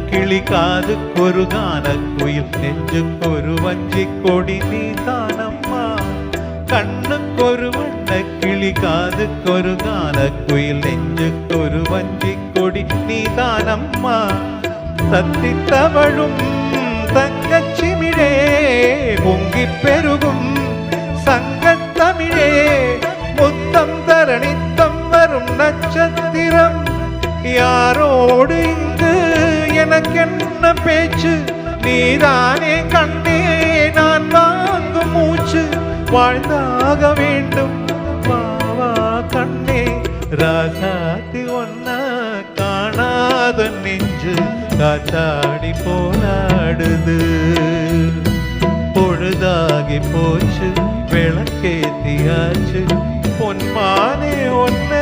കിളി കാതുക്കൊരു ഗാനക്കുയിൽ നെഞ്ചുക്കൊരു വഞ്ചിക്കൊടി നീ താനമ്മ കണ്ണുക്കൊരു വണ്ണക്കിളി കാതുക്കൊരു ഗാനക്കുയിൽ നെഞ്ചുക്കൊരു വഞ്ചിക്കൊടി നീ താനമ്മ തത്തിത്തവഴും തങ്കച്ചിമിഴേ പൊങ്കിപ്പെരുകും സംഘത്തമിഴേ മുത്തം തരണിത്തം വരും നക്ഷത്രം யாரோடு இங்கு எனக்கென்ன பேச்சு நீதானே கண்ணே நான் வாங்கும் மூச்சு வாழ்ந்தாக வேண்டும் வாவா கண்ணே ராசாத்தி ஒன்ன காணாத நெஞ்சு காத்தாடி போராடுது பொழுதாகி போச்சு விளக்கேத்தியாச்சு பொன்மானே ஒன்ன